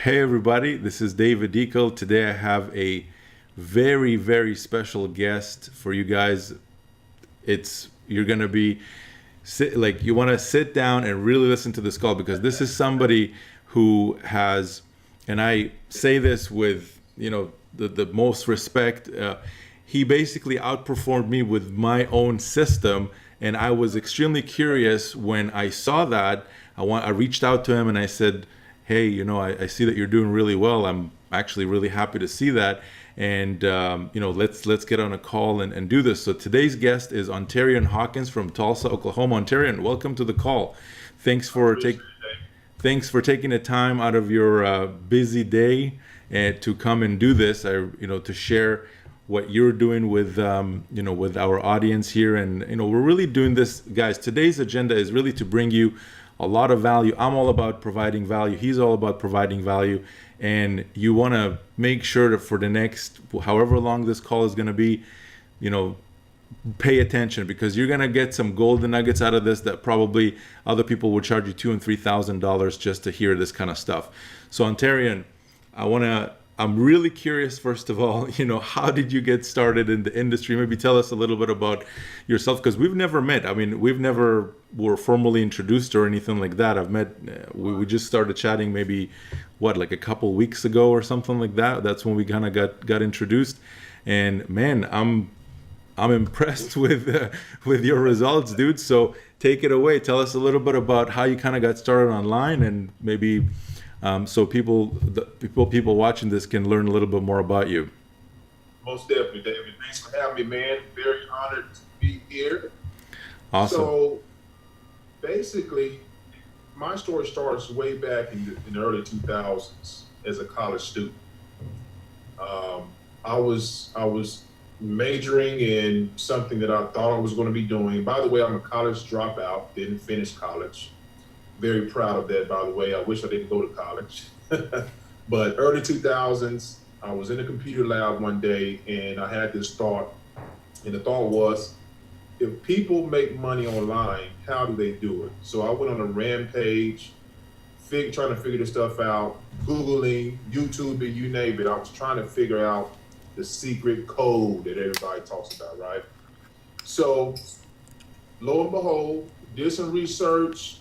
Hey everybody, this is David Dekel. Today I have a very, very special guest for you guys. You're gonna be you want to sit down and really listen to this call because this is somebody who has, and I say this with the most respect. He basically outperformed me with my own system, and I was extremely curious when I saw that. I reached out to him and I said, hey, I see that you're doing really well. I'm actually really happy to see that. And, let's get on a call and do this. So today's guest is Ontarian Hawkins from Tulsa, Oklahoma. Ontarian, welcome to the call. Thanks for taking the time out of your busy day and to come and do this, to share what you're doing with our audience here. And, we're really doing this, guys. Today's agenda is really to bring you a lot of value. I'm all about providing value. He's all about providing value. And you want to make sure that for the next, however long this call is going to be, pay attention, because you're going to get some golden nuggets out of this that probably other people would charge you $2,000 and $3,000 just to hear this kind of stuff. So Ontarian, I'm really curious, first of all, how did you get started in the industry? Maybe tell us a little bit about yourself, because we've never met. I mean, we've never were formally introduced or anything like that. I've met, we just started chatting maybe, like a couple weeks ago or something like that. That's when we kind of got introduced. And man, I'm impressed with your results, dude. So take it away. Tell us a little bit about how you kind of got started online, and maybe so people watching this can learn a little bit more about you. Most definitely, David. Thanks for having me, man. Very honored to be here. Awesome. So basically, my story starts way back in the early 2000s as a college student. I was majoring in something that I thought I was going to be doing. By the way, I'm a college dropout, didn't finish college. Very proud of that, by the way. I wish I didn't go to college. But early 2000s, I was in a computer lab one day and I had this thought. And the thought was, if people make money online, how do they do it? So I went on a rampage, trying to figure this stuff out, Googling, YouTubing, you name it. I was trying to figure out the secret code that everybody talks about, right? So lo and behold, did some research,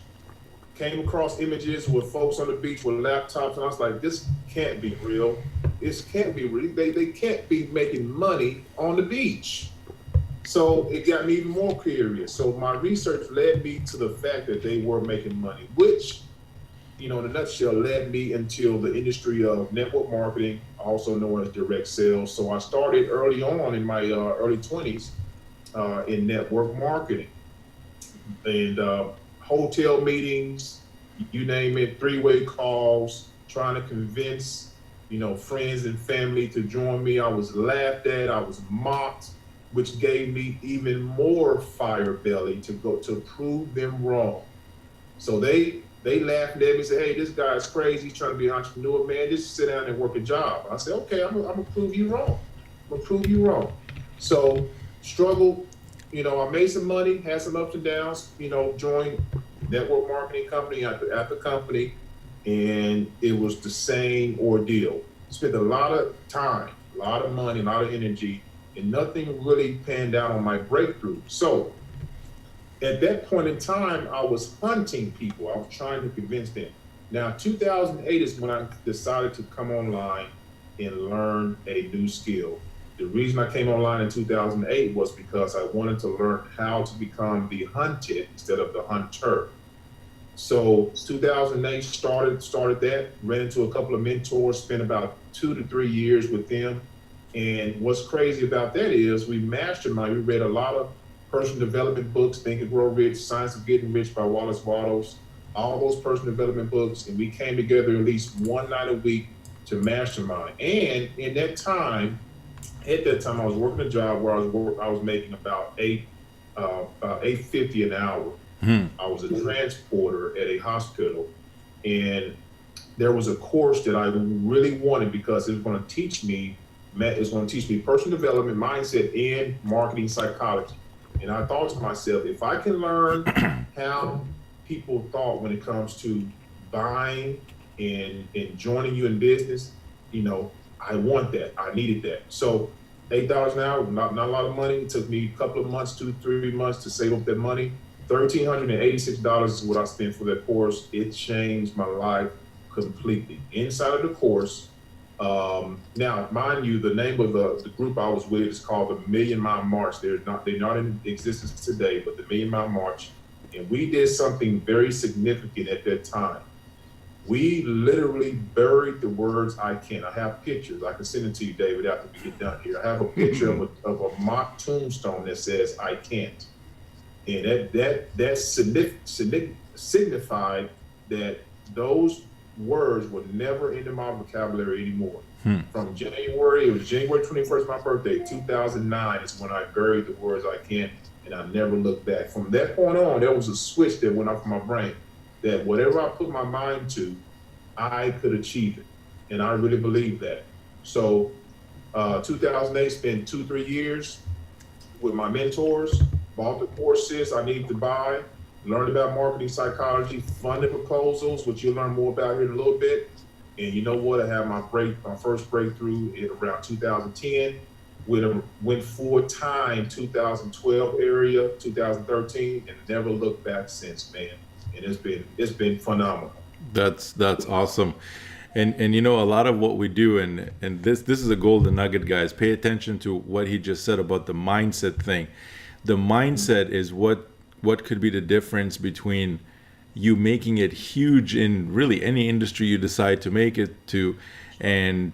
came across images with folks on the beach with laptops, and I was like, this can't be real. This can't be real. They can't be making money on the beach. So it got me even more curious. So my research led me to the fact that they were making money, which, in a nutshell, led me into the industry of network marketing, also known as direct sales. So I started early on in my early 20s in network marketing. And hotel meetings, you name it, three-way calls, trying to convince, friends and family to join me. I was laughed at, I was mocked, which gave me even more fire belly to go to prove them wrong. So they laughed at me and said, hey, this guy's crazy, he's trying to be an entrepreneur, man, just sit down and work a job. I said, okay, I'm gonna prove you wrong. I'm gonna prove you wrong. So struggled, I made some money, had some ups and downs, joined network marketing company after company, and it was the same ordeal. Spent a lot of time, a lot of money, a lot of energy, and nothing really panned out on my breakthrough. So at that point in time, I was hunting people. I was trying to convince them. Now, 2008 is when I decided to come online and learn a new skill. The reason I came online in 2008 was because I wanted to learn how to become the hunted instead of the hunter. So 2008 started that, ran into a couple of mentors, spent about 2 to 3 years with them. And what's crazy about that is we mastermind. We read a lot of personal development books, Think and Grow Rich, Science of Getting Rich by Wallace Wattles, all those personal development books. And we came together at least one night a week to mastermind. And at that time, I was working a job where I was making about $8.50 an hour. I was a transporter at a hospital, and there was a course that I really wanted because it was going to teach me personal development, mindset, and marketing psychology. And I thought to myself, if I can learn how people thought when it comes to buying in joining you in business, I want that. I needed that. So $8 an hour, not a lot of money. It took me a couple of months, 2-3 months to save up that money. $1,386 is what I spent for that course. It changed my life completely. Inside of the course, now, mind you, the name of the group I was with is called the Million Mile March. They're not in existence today, but the Million Mile March. And we did something very significant at that time. We literally buried the words "I can." I have pictures. I can send it to you, David, after we get done here. I have a picture of a mock tombstone that says "I can't," and that signified that those words were never into my vocabulary anymore. From January, it was January 21st, my birthday, 2009 is when I buried the words "I can't," and I never looked back. From that point on, there was a switch that went off in my brain that whatever I put my mind to, I could achieve it. And I really believe that. So 2008, spent 2-3 years with my mentors, bought the courses I needed to buy, learned about marketing psychology, funded proposals, which you'll learn more about here in a little bit. And you know what? I had my first breakthrough in around 2010. Went full time 2012 area, 2013, and never looked back since, man. And it's been phenomenal. That's awesome. And a lot of what we do, and this is a golden nugget, guys. Pay attention to what he just said about the mindset thing. The mindset is what could be the difference between you making it huge in really any industry you decide to make it to, and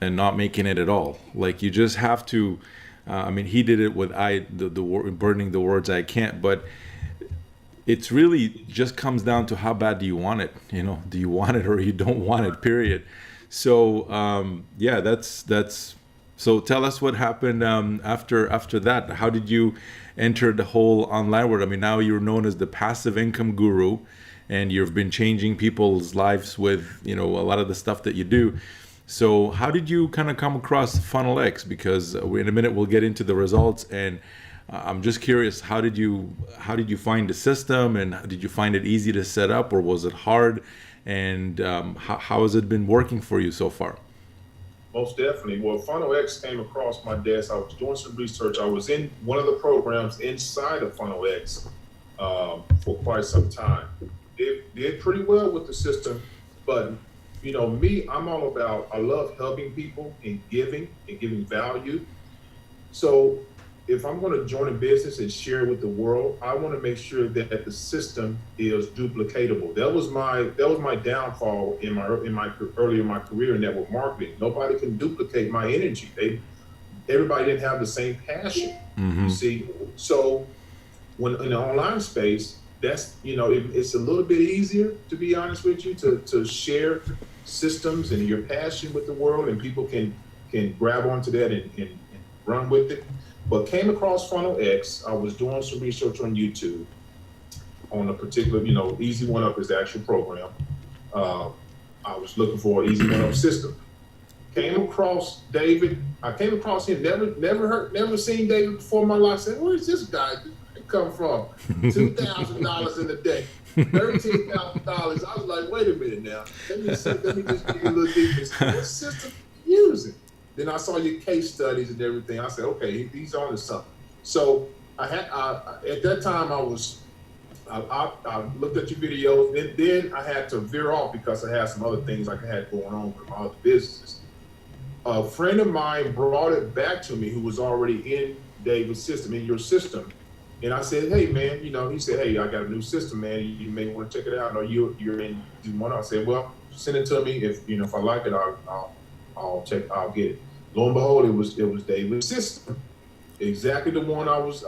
not making it at all. Like, you just have to. He did it with burning the words "I can't," but it's really just comes down to how bad do you want it. Do you want it or you don't want it, period. So that's so tell us what happened after that. How did you enter the whole online world? Now you're known as the passive income guru, and you've been changing people's lives with a lot of the stuff that you do. So how did you kind of come across Funnel X? Because in a minute we'll get into the results, and I'm just curious, how did you find the system, and did you find it easy to set up, or was it hard? And how has it been working for you so far? Most definitely. Well, Funnel X came across my desk. I was doing some research. I was in one of the programs inside of Funnel X for quite some time. It did pretty well with the system, but me, I love helping people and giving value. So if I'm going to join a business and share with the world, I want to make sure that the system is duplicatable. That was my downfall early in my career in network marketing. Nobody can duplicate my energy. Everybody didn't have the same passion. You see, so when in the online space, that's it's a little bit easier, to be honest with you, to share systems and your passion with the world, and people can grab onto that and run with it. But came across Funnel X. I was doing some research on YouTube on a particular, Easy One Up is the actual program. I was looking for an Easy One Up system. Came across David. I came across him. Never seen David before in my life. Said, where's this guy come from? $2,000 in a day, $13,000. I was like, wait a minute now. Let me just get a little deeper. What system are you using? Then I saw your case studies and everything. I said, okay, he's on to something. So at that time I looked at your videos, and then I had to veer off because I had some other things I had going on with my other businesses. A friend of mine brought it back to me, who was already in David's system, in your system. And I said, hey man, he said, hey, I got a new system, man. You may want to check it out. No, you're in one. I said, well, send it to me. If I like it, I'll get it. Lo and behold, it was David's system, exactly the one I was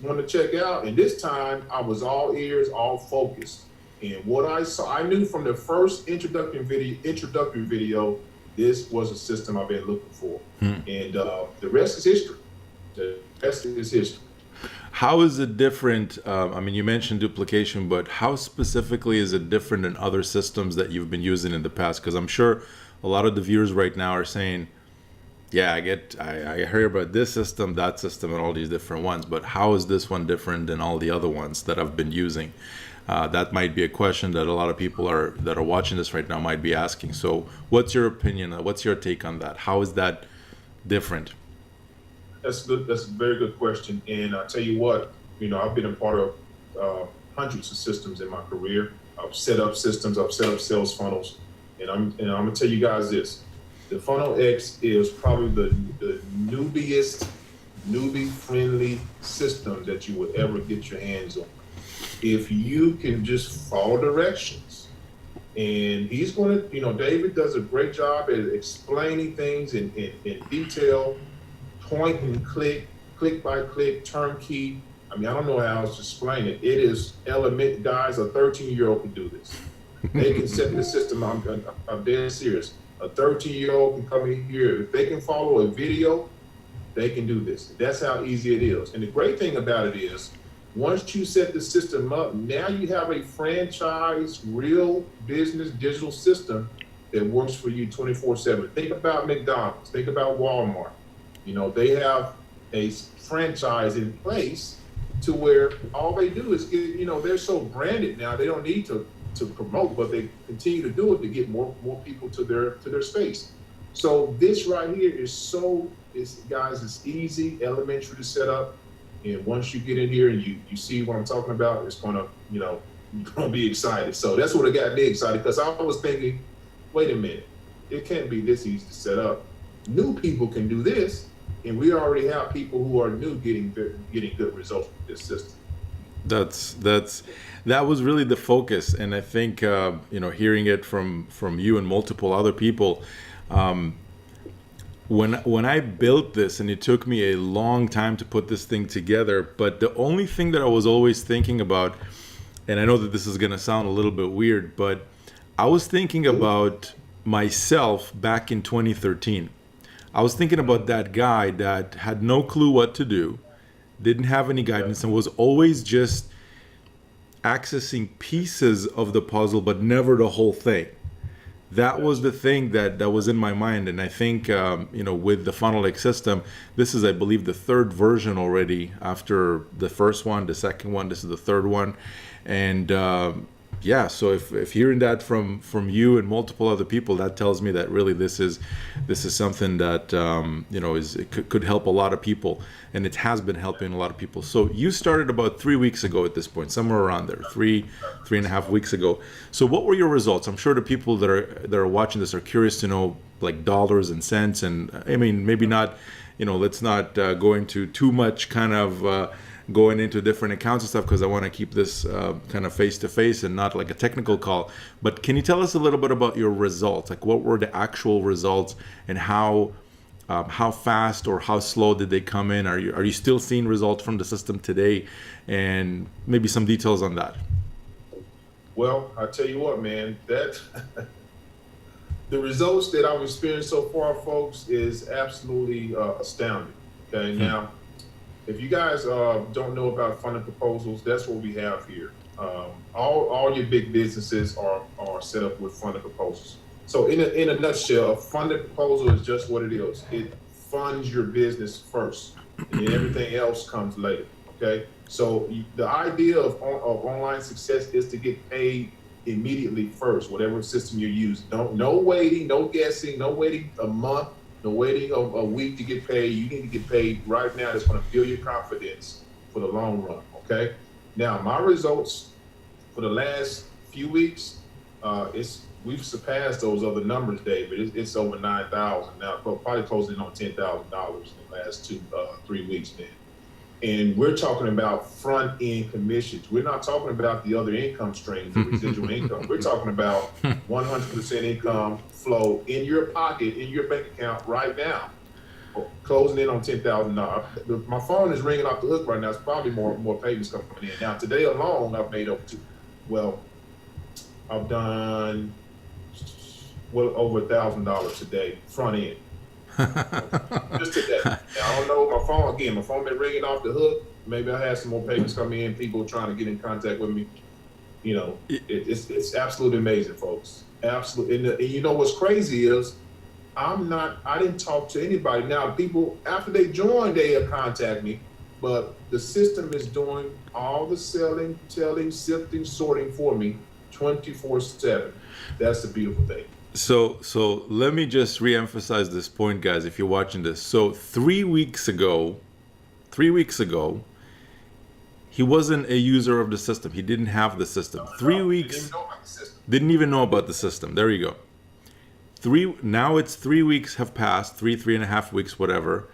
wanting to check out. And this time, I was all ears, all focused. And what I saw, I knew from the first introductory video, this was a system I've been looking for. And the rest is history. The rest is history. How is it different? You mentioned duplication, but how specifically is it different than other systems that you've been using in the past? Because I'm sure a lot of the viewers right now are saying, yeah, I hear about this system, that system, and all these different ones, but how is this one different than all the other ones that I've been using? That might be a question that a lot of people that are watching this right now might be asking. So what's your opinion? What's your take on that? How is that different? That's good. That's a very good question. And I tell you what, I've been a part of hundreds of systems in my career. I've set up systems. I've set up sales funnels, and I'm gonna tell you guys this: the Funnel X is probably the newbie-friendly system that you would ever get your hands on. If you can just follow directions, and he's going to, David does a great job at explaining things in detail, point and click by click, turnkey. I mean, I don't know how else to explain it. It is element, guys. A 13-year-old can do this. They can set the system. I'm dead serious. A 13-year-old can come in here. If they can follow a video, they can do this. That's how easy it is. And the great thing about it is, once you set the system up, now you have a franchise, real business digital system that works for you 24/7. Think about McDonald's. Think about Walmart. They have a franchise in place to where all they do is get, they're so branded now, they don't need to promote, but they continue to do it to get more people to their space. So this right here is guys, it's easy, elementary to set up. And once you get in here and you see what I'm talking about, it's gonna, you're gonna be excited. So that's what got me excited, because I was thinking, wait a minute, it can't be this easy to set up. New people can do this, and we already have people who are new getting good results with this system. That was really the focus, and I think hearing it from you and multiple other people. When I built this, and it took me a long time to put this thing together, but the only thing that I was always thinking about, and I know that this is going to sound a little bit weird, but I was thinking about myself back in 2013. I was thinking about that guy that had no clue what to do, didn't have any guidance, and was always just accessing pieces of the puzzle, but never the whole thing. That was the thing that was in my mind. And I think, with the Funnel X system, this is, I believe, the third version already after the first one, the second one, this is the third one. And so if hearing that from you and multiple other people, that tells me that really this is something that, could help a lot of people. And it has been helping a lot of people. So you started about 3 weeks ago at this point, somewhere around there, three and a half weeks ago. So what were your results? I'm sure the people that are watching this are curious to know, like, dollars and cents. And I mean, maybe not, let's not go into too much kind of going into different accounts and stuff, because I want to keep this kind of face-to-face and not like a technical call. But can you tell us a little bit about your results? Like, what were the actual results, and how fast or how slow did they come in? Are you still seeing results from the system today? And maybe some details on that. Well, I tell you what, man, that the results that I've experienced so far, folks, is absolutely astounding. Okay, now, if you guys don't know about funding proposals, that's what we have here. All your big businesses are set up with funding proposals. So in a nutshell, a funding proposal is just what it is. It funds your business first, and then everything else comes later. Okay. So the idea of online success is to get paid immediately first, whatever system you use. No waiting, no guessing, no waiting a month, no waiting a week to get paid. You need to get paid right now. That's going to build your confidence for the long run. Okay. Now, my results for the last few weeks, we've surpassed those other numbers, David. It's over 9,000 now, probably closing in on $10,000 in the last 3 weeks, man. And we're talking about front end commissions. We're not talking about the other income streams, the residual income. We're talking about 100% income flow in your pocket, in your bank account right now, closing in on $10,000. My phone is ringing off the hook right now. It's probably more payments coming in. Now, today alone, I've made I've done well over $1,000 today, front end. Just today. Now, I don't know, my phone been ringing off the hook. Maybe I had some more payments coming in, people trying to get in contact with me. It's absolutely amazing, folks. Absolutely. And you know what's crazy is I didn't talk to anybody. Now, people, after they join, they'll contact me, but the system is doing all the selling, telling, sifting, sorting for me 24/7. That's the beautiful thing. So let me just reemphasize this point, guys, if you're watching this. So 3 weeks ago, he wasn't a user of the system. He didn't have the system. 3 weeks, didn't even know about the system. There you go. Now it's 3 weeks have passed, three and a half weeks, whatever.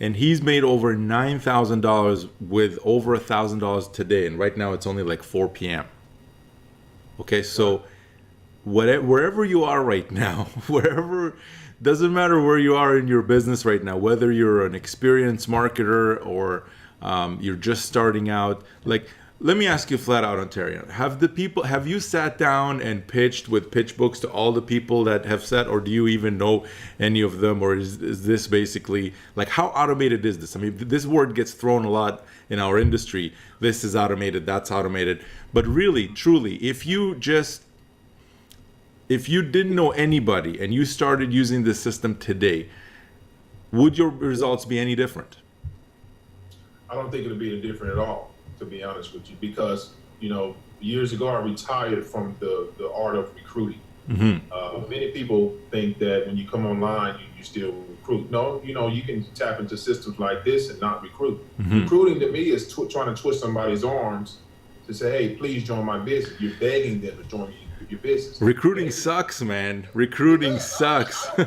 And he's made over $9,000 with over $1,000 today. And right now it's only like 4 p.m. Okay, so wherever you are right now, doesn't matter where you are in your business right now, whether you're an experienced marketer or you're just starting out. Like, let me ask you flat out, Ontarian, have you sat down and pitched with pitch books to all the people that have said, or do you even know any of them? Or is this basically, like, how automated is this? I mean, this word gets thrown a lot in our industry. This is automated, that's automated. But really, truly, if you didn't know anybody and you started using this system today, would your results be any different? I don't think it'll be any different at all, to be honest with you, because, years ago I retired from the art of recruiting. Mm-hmm. Many people think that when you come online, you still recruit. No, you can tap into systems like this and not recruit. Mm-hmm. Recruiting to me is trying to twist somebody's arms to say, hey, please join my business. You're begging them to join your business. Recruiting sucks, man. Recruiting sucks. I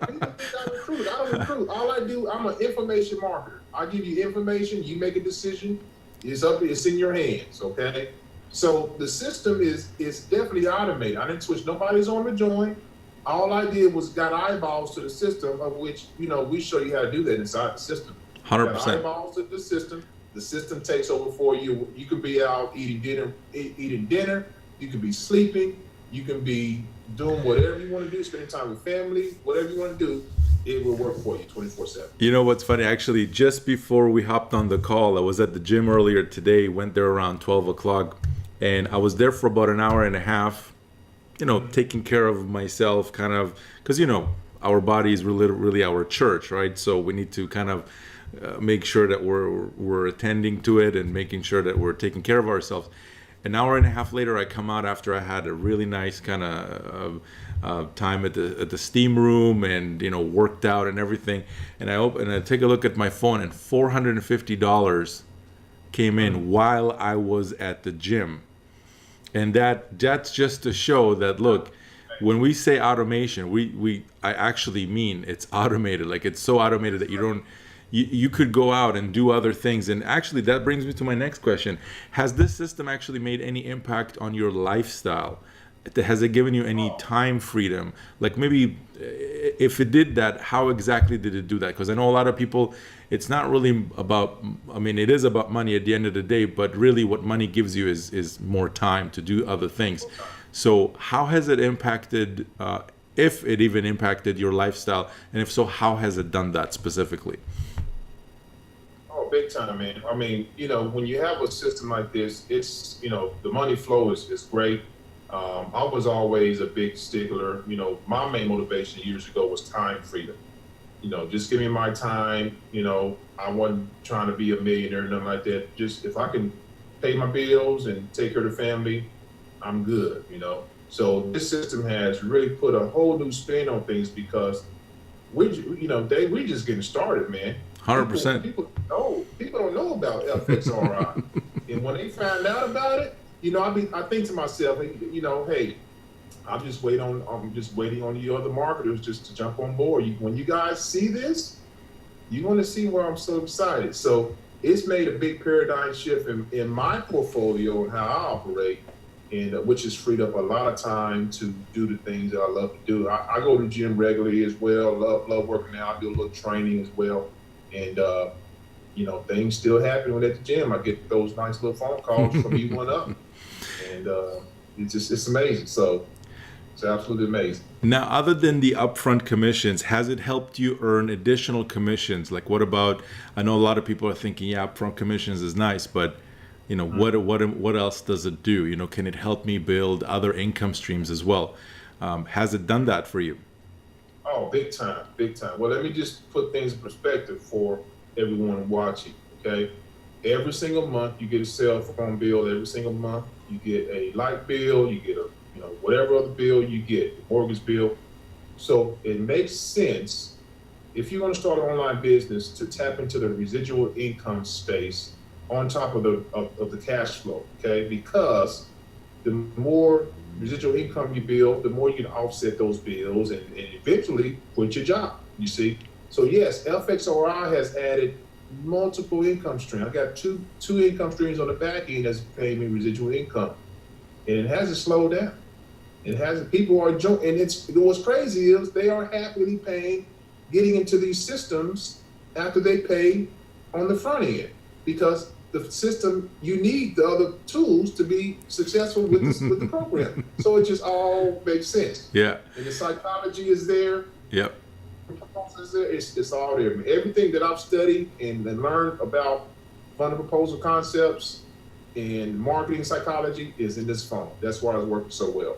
don't recruit. All I do, I'm an information marketer. I give you information, you make a decision. It's in your hands, okay? So the system is definitely automated. I didn't twist nobody's arm to join. All I did was got eyeballs to the system, of which, we show you how to do that inside the system. 100%. Got eyeballs to the system. The system takes over for you. You could be out eating dinner. You could be sleeping. You can be doing whatever you want to do, spending time with family, whatever you want to do. It will work for you 24/7. You know what's funny? Actually, just before we hopped on the call, I was at the gym earlier today, went there around 12 o'clock, and I was there for about an hour and a half, taking care of myself, kind of, because, our body is really our church, right? So we need to kind of make sure that we're attending to it and making sure that we're taking care of ourselves. An hour and a half later, I come out after I had a really nice kind of time at the steam room and worked out and everything. And I take a look at my phone, and $450 came in while I was at the gym. And that's just to show that, look, when we say automation, I actually mean it's automated. Like, it's so automated that you could go out and do other things. And actually, that brings me to my next question. Has this system actually made any impact on your lifestyle? Has it given you any time freedom? Like, maybe if it did that, how exactly did it do that? Because I know a lot of people, it's not really about, it is about money at the end of the day, but really what money gives you is more time to do other things. So how has it impacted, if it even impacted your lifestyle? And if so, how has it done that specifically? Big time, man. When you have a system like this, it's, the money flow is great. I was always a big stickler. My main motivation years ago was time freedom. Just give me my time. I wasn't trying to be a millionaire, nothing like that. Just if I can pay my bills and take care of the family, I'm good, So this system has really put a whole new spin on things, because we just getting started, man. 100%. People don't know about X ROI. And when they find out about it, I think to myself, hey, I'm just waiting on you other marketers just to jump on board. When you guys see this, you're going to see why I'm so excited. So it's made a big paradigm shift in my portfolio and how I operate, and which has freed up a lot of time to do the things that I love to do. I go to the gym regularly as well. Love working out. I do a little training as well. And, things still happen when at the gym. I get those nice little phone calls from E1 up. And it's amazing. So it's absolutely amazing. Now, other than the upfront commissions, has it helped you earn additional commissions? Like, what about, I know a lot of people are thinking, yeah, upfront commissions is nice, but, what else does it do? Can it help me build other income streams as well? Has it done that for you? Oh, big time, big time. Well, let me just put things in perspective for everyone watching. Okay. Every single month you get a cell phone bill. Every single month you get a light bill. You get a, whatever other bill you get, the mortgage bill. So it makes sense if you're going to start an online business to tap into the residual income space on top of the cash flow. Okay, because the more residual income you build, the more you can offset those bills and eventually quit your job. You see, so yes, FXRI has added multiple income streams. I got two income streams on the back end that's paying me residual income, and it hasn't slowed down. It hasn't. People are joking, and what's crazy is they are happily paying, getting into these systems after they pay on the front end, because the system, you need the other tools to be successful with with the program. So it just all makes sense. Yeah. And the psychology is there. Yep. It's all there. Everything that I've studied and learned about fund and proposal concepts and marketing psychology is in this funnel. That's why it's working so well.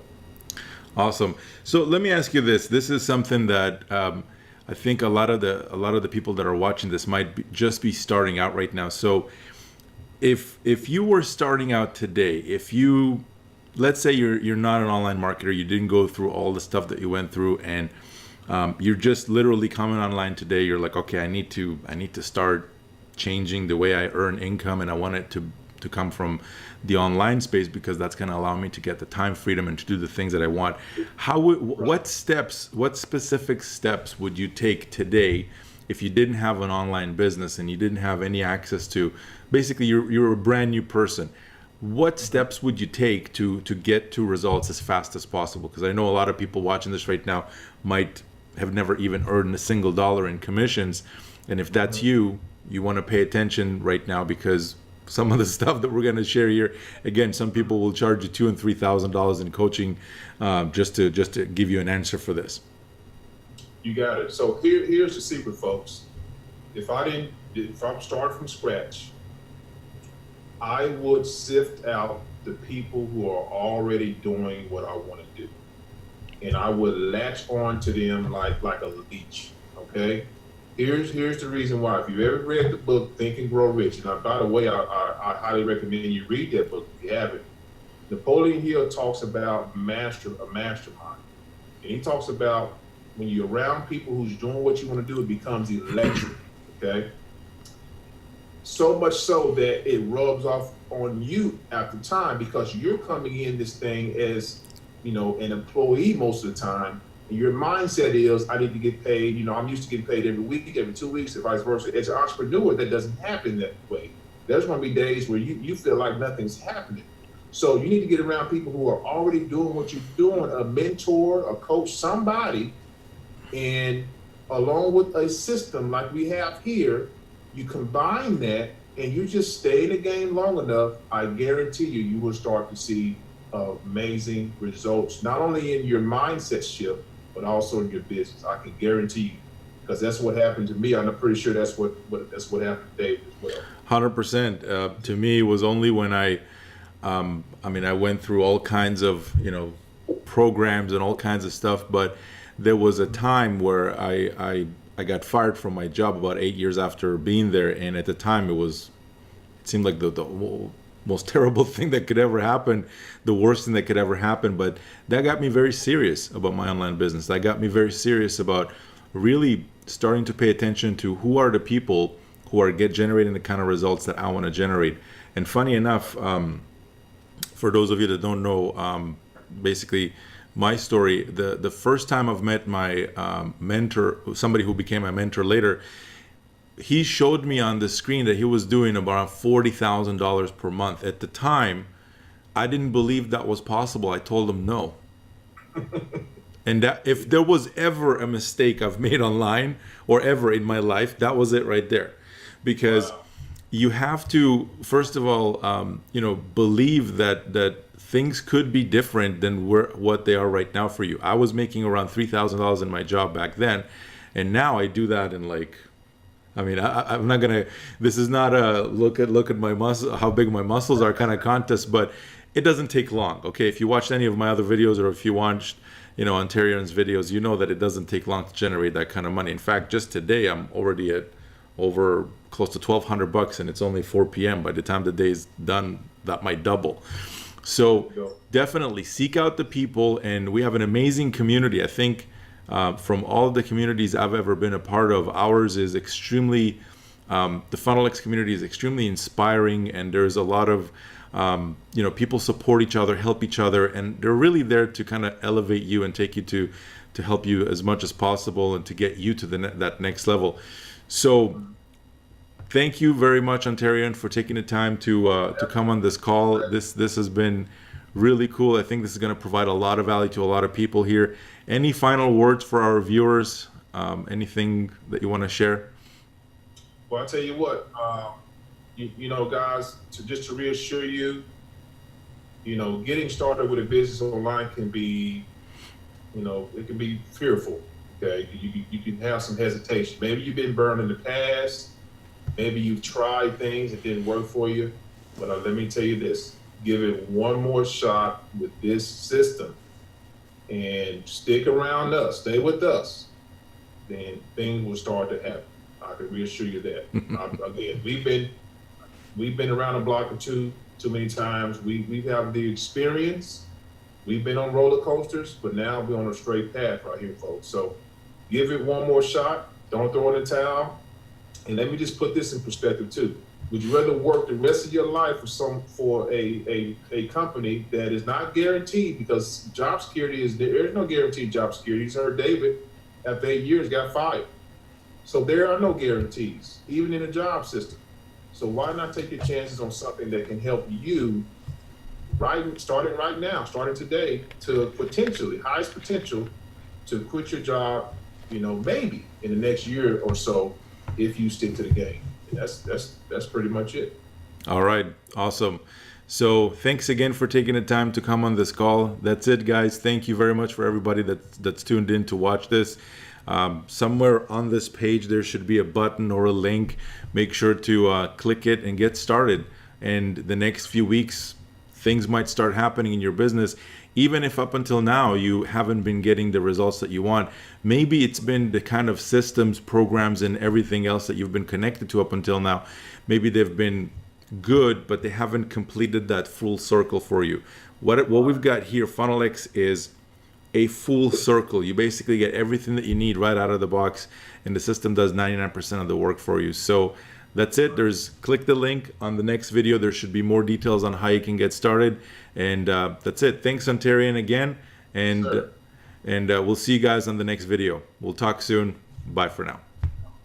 Awesome. So let me ask you this. This is something that I think a lot of the people that are watching this might just be starting out right now. So if you were starting out today, let's say you're not an online marketer, you didn't go through all the stuff that you went through, and you're just literally coming online today, you're like, okay, I need to start changing the way I earn income, and I want it to come from the online space because that's going to allow me to get the time freedom and to do the things that I want. What specific steps would you take today if you didn't have an online business and you didn't have any access to, basically you're a brand new person? What steps would you take to get to results as fast as possible? Because I know a lot of people watching this right now might have never even earned a single dollar in commissions. And if that's you want to pay attention right now, because some of the stuff that we're going to share here, again, some people will charge you $2,000 and $3,000 in coaching just to give you an answer for this. You got it. So here's the secret, folks. If I'm starting from scratch, I would sift out the people who are already doing what I want to do, and I would latch on to them like a leech. Okay. Here's the reason why. If you've ever read the book Think and Grow Rich, and by the way, I highly recommend you read that book if you haven't. Napoleon Hill talks about a mastermind, and he talks about when you're around people who's doing what you want to do, it becomes electric. Okay. So much so that it rubs off on you after time, because you're coming in this thing as, an employee most of the time. And your mindset is, I need to get paid. I'm used to getting paid every week, every 2 weeks, and vice versa. As an entrepreneur, that doesn't happen that way. There's going to be days where you feel like nothing's happening. So you need to get around people who are already doing what you're doing, a mentor, a coach, somebody, and along with a system like we have here, you combine that and you just stay in the game long enough, I guarantee you will start to see amazing results, not only in your mindset shift, but also in your business. I can guarantee you, because that's what happened to me. I'm pretty sure that's what happened to Dave as well. 100%. To me, it was only when I went through all kinds of, programs and all kinds of stuff, but there was a time where I got fired from my job about 8 years after being there, and at the time it seemed like the most terrible thing that could ever happen, the worst thing that could ever happen. But that got me very serious about my online business. That got me very serious about really starting to pay attention to who are the people who are generating the kind of results that I want to generate. And funny enough, for those of you that don't know, basically my story, the first time I've met my mentor, somebody who became my mentor later, he showed me on the screen that he was doing about $40,000 per month. At the time, I didn't believe that was possible. I told him no. And that if there was ever a mistake I've made online or ever in my life, that was it right there. Because you have to, first of all, believe that things could be different than what they are right now for you. I was making around $3,000 in my job back then, and now I do that in I'm not gonna. This is not a look at my muscle, how big my muscles are kind of contest, but it doesn't take long. Okay, if you watched any of my other videos, or if you watched, Ontarian's videos, you know that it doesn't take long to generate that kind of money. In fact, just today I'm already at over close to $1,200, and it's only 4 p.m. By the time the day is done, that might double. So definitely seek out the people, and we have an amazing community. I think from all the communities I've ever been a part of, ours is extremely, the Funnel X community is extremely inspiring, and there's a lot of, people support each other, help each other, and they're really there to kind of elevate you and take you to help you as much as possible and to get you to that next level. So thank you very much, Ontarian, for taking the time to come on this call. This has been really cool. I think this is going to provide a lot of value to a lot of people here. Any final words for our viewers? Anything that you want to share? Well, I'll tell you what, guys, just to reassure you, getting started with a business online can be, it can be fearful. Okay, you can have some hesitation. Maybe you've been burned in the past. Maybe you've tried things that didn't work for you. But let me tell you this: give it one more shot with this system, and stick around us, stay with us. Then things will start to happen. I can reassure you that. Again, we've been around the block or too many times. We have the experience. We've been on roller coasters, but now we're on a straight path right here, folks. So give it one more shot. Don't throw in the towel. And let me just put this in perspective too. Would you rather work the rest of your life for a company that is not guaranteed, because job security there's no guaranteed job security. You heard David, after 8 years, got fired. So there are no guarantees, even in the job system. So why not take your chances on something that can help you starting right now, starting today, to potentially, highest potential to quit your job, maybe in the next year or so, if you stick to the game. And that's pretty much it. All right. Awesome. So thanks again for taking the time to come on this call. That's it, guys. Thank you very much for everybody that's tuned in to watch this. Somewhere on this page, there should be a button or a link. Make sure to click it and get started. And the next few weeks, things might start happening in your business. Even if up until now you haven't been getting the results that you want, maybe it's been the kind of systems, programs, and everything else that you've been connected to up until now. Maybe they've been good, but they haven't completed that full circle for you. What we've got here, Funnel X, is a full circle. You basically get everything that you need right out of the box, and the system does 99% of the work for you. So that's it. Click the link on the next video. There should be more details on how you can get started. And that's it. Thanks, Ontarian, again. And we'll see you guys on the next video. We'll talk soon. Bye for now.